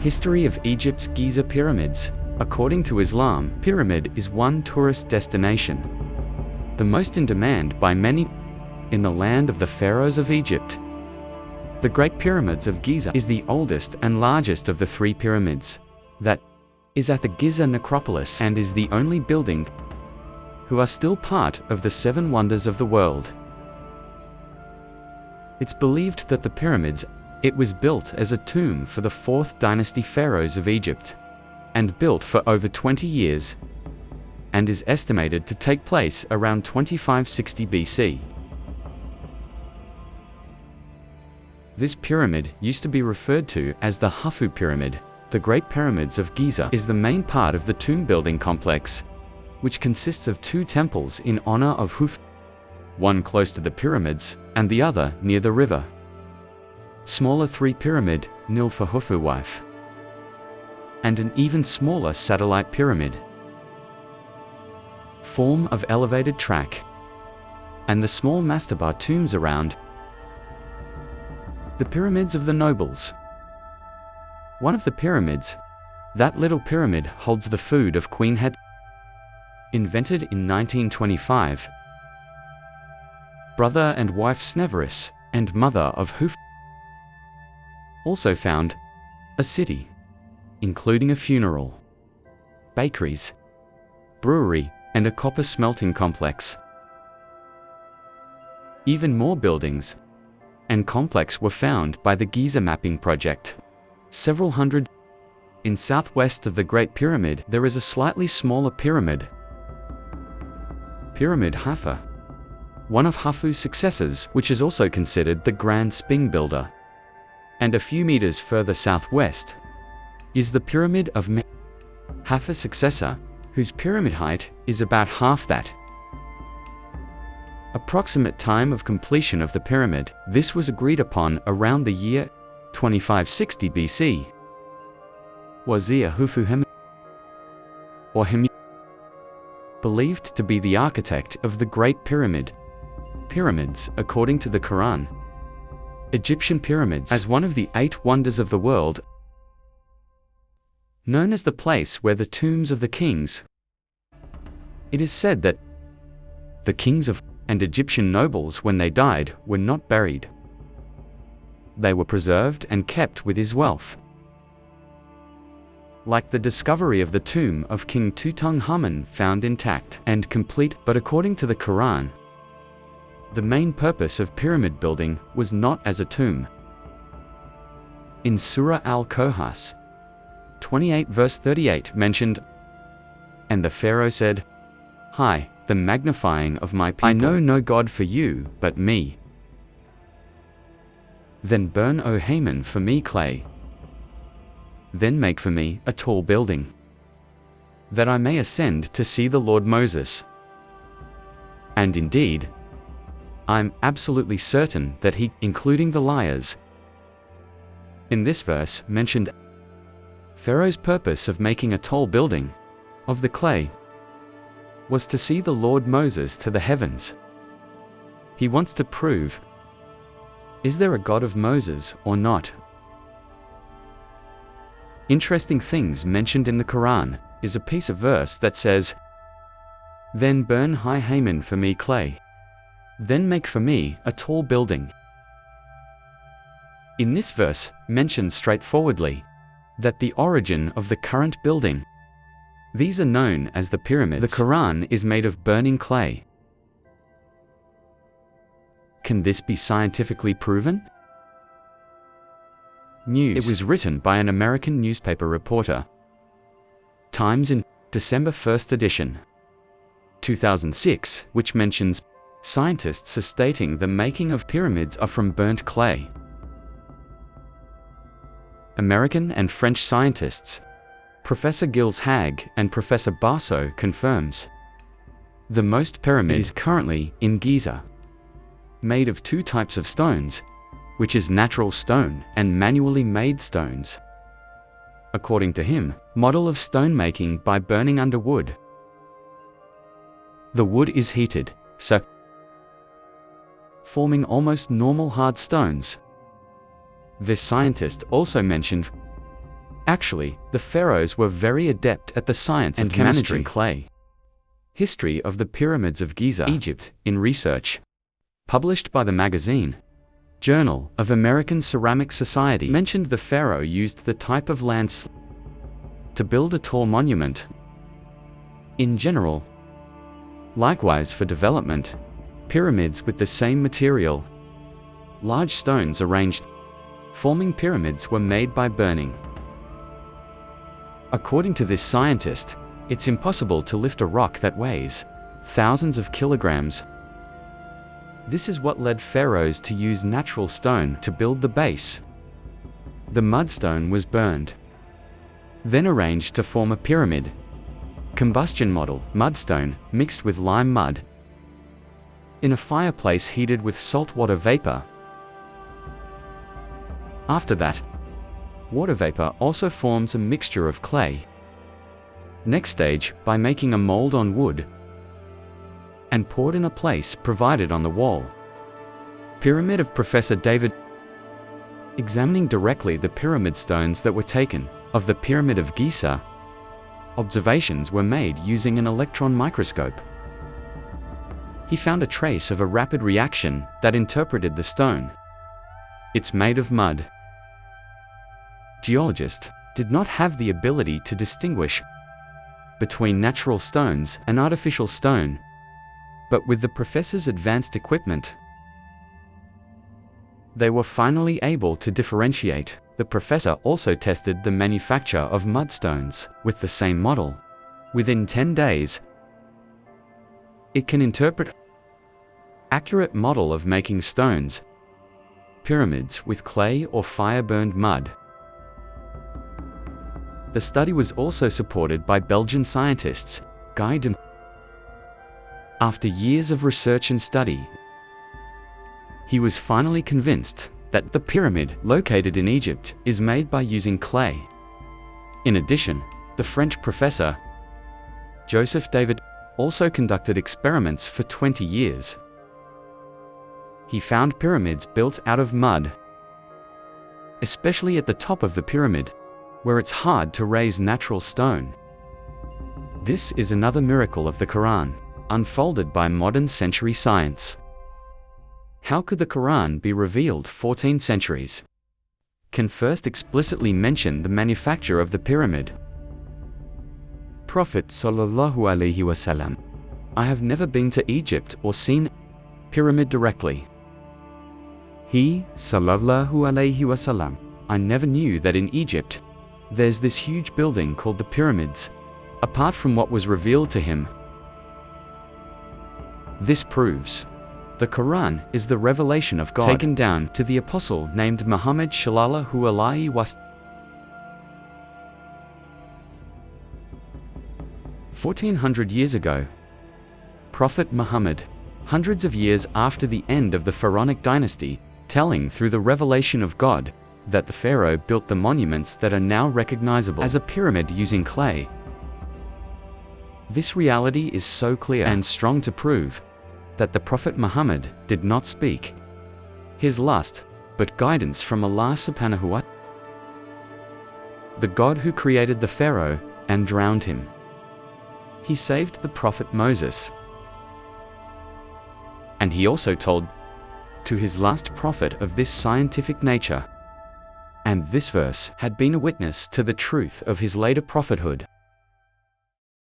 History of Egypt's Giza pyramids. According to Islam, pyramid is one tourist destination, the most in demand by many in the land of the pharaohs of Egypt. The Great Pyramids of Giza is the oldest and largest of the three pyramids that is at the Giza necropolis and is the only building who are still part of the seven wonders of the world. It's believed that the pyramids, it was built as a tomb for the 4th dynasty pharaohs of Egypt, and built for over 20 years, and is estimated to take place around 2560 BC. This pyramid used to be referred to as the Khufu Pyramid. The Great Pyramids of Giza is the main part of the tomb building complex, which consists of 2 temples in honor of Khufu, one close to the pyramids, and the other near the river. Smaller 3 pyramid, Nil for Khufu wife, and an even smaller satellite pyramid. Form of elevated track, and the small mastaba tombs around. The pyramids of the nobles. One of the pyramids, that little pyramid, holds the food of Queen Het, invented in 1925. Brother and wife Sneveris, and mother of Khufu. Also found a city, including a funeral, bakeries, brewery, and a copper smelting complex. Even more buildings and complex were found by the Giza Mapping Project. Several hundred. In southwest of the Great Pyramid, there is a slightly smaller pyramid, Pyramid Hafa, one of Khufu's successors, which is also considered the Grand Sphinx builder. And a few meters further southwest is the Pyramid of Hafa's successor, whose pyramid height is about half that. Approximate time of completion of the pyramid. This was agreed upon around the year 2560 BC. Wazir Khufu Hem, or Hem, believed to be the architect of the Great Pyramids, according to the Quran. Egyptian pyramids as one of the 8 wonders of the world, known as the place where the tombs of the kings. It is said that the kings of and Egyptian nobles, when they died, were not buried. They were preserved and kept with his wealth. Like the discovery of the tomb of King Tutankhamun, found intact and complete, but according to the Quran, the main purpose of pyramid building was not as a tomb. In Surah Al-Kohas 28 verse 38 mentioned, and the Pharaoh said, "Hi, the magnifying of my people. I know no God for you but me. Then burn, O Haman, for me clay. Then make for me a tall building, that I may ascend to see the Lord Moses." And indeed, I'm absolutely certain that he, including the liars, in this verse mentioned Pharaoh's purpose of making a tall building of the clay was to see the Lord Moses to the heavens. He wants to prove, is there a God of Moses or not? Interesting things mentioned in the Quran is a piece of verse that says, "Then burn high Haman for me clay. Then make for me a tall building." In this verse, mentions straightforwardly that the origin of the current building, these are known as the pyramids. The Quran is made of burning clay. Can this be scientifically proven? News. It was written by an American newspaper reporter. Times in December 1st edition, 2006, which mentions scientists are stating the making of pyramids are from burnt clay. American and French scientists, Professor Gilles Hag and Professor Barso, confirms the most pyramid is currently in Giza, made of 2 types of stones, which is natural stone and manually made stones. According to him, model of stone making by burning under wood. The wood is heated, so forming almost normal hard stones. This scientist also mentioned Actually, the pharaohs were very adept at the science and managing clay. History of the Pyramids of Giza, Egypt, in Research, published by the magazine Journal of American Ceramic Society, mentioned the pharaoh used the type of land to build a tall monument. In general, likewise for development, pyramids with the same material, large stones arranged, forming pyramids were made by burning. According to this scientist, it's impossible to lift a rock that weighs thousands of kilograms. This is what led pharaohs to use natural stone to build the base. The mudstone was burned, then arranged to form a pyramid. Combustion model, mudstone, mixed with lime mud, in a fireplace heated with saltwater vapor. After that, water vapor also forms a mixture of clay. Next stage, by making a mold on wood and poured in a place provided on the wall. Pyramid of Professor David. Examining directly the pyramid stones that were taken of the Pyramid of Giza, observations were made using an electron microscope. He found a trace of a rapid reaction that interpreted the stone. It's made of mud. Geologists did not have the ability to distinguish between natural stones and artificial stone, but with the professor's advanced equipment, they were finally able to differentiate. The professor also tested the manufacture of mudstones with the same model. Within 10 days, it can interpret accurate model of making stones, pyramids with clay or fire-burned mud. The study was also supported by Belgian scientists, Guy de. After years of research and study, he was finally convinced that the pyramid located in Egypt is made by using clay. In addition, the French professor, Joseph David, also conducted experiments for 20 years. He found pyramids built out of mud, especially at the top of the pyramid, where it's hard to raise natural stone. This is another miracle of the Quran, unfolded by modern century science. How could the Quran be revealed 14 centuries? Can first explicitly mention the manufacture of the pyramid. Prophet sallallahu alaihi wasallam. I have never been to Egypt or seen pyramid directly. He, sallallahu alaihi wasallam, I never knew that in Egypt, there's this huge building called the pyramids, apart from what was revealed to him. This proves the Quran is the revelation of God taken down to the apostle named Muhammad sallallahu alaihi wasallam. 1400 years ago, Prophet Muhammad, hundreds of years after the end of the Pharaonic dynasty, telling through the revelation of God that the pharaoh built the monuments that are now recognizable as a pyramid using clay. This reality is so clear and strong to prove that the Prophet Muhammad did not speak his lust, but guidance from Allah subhanahu wa ta'ala, the God who created the pharaoh and drowned him. He saved the Prophet Moses, and he also told to his last prophet of this scientific nature. And this verse had been a witness to the truth of his later prophethood.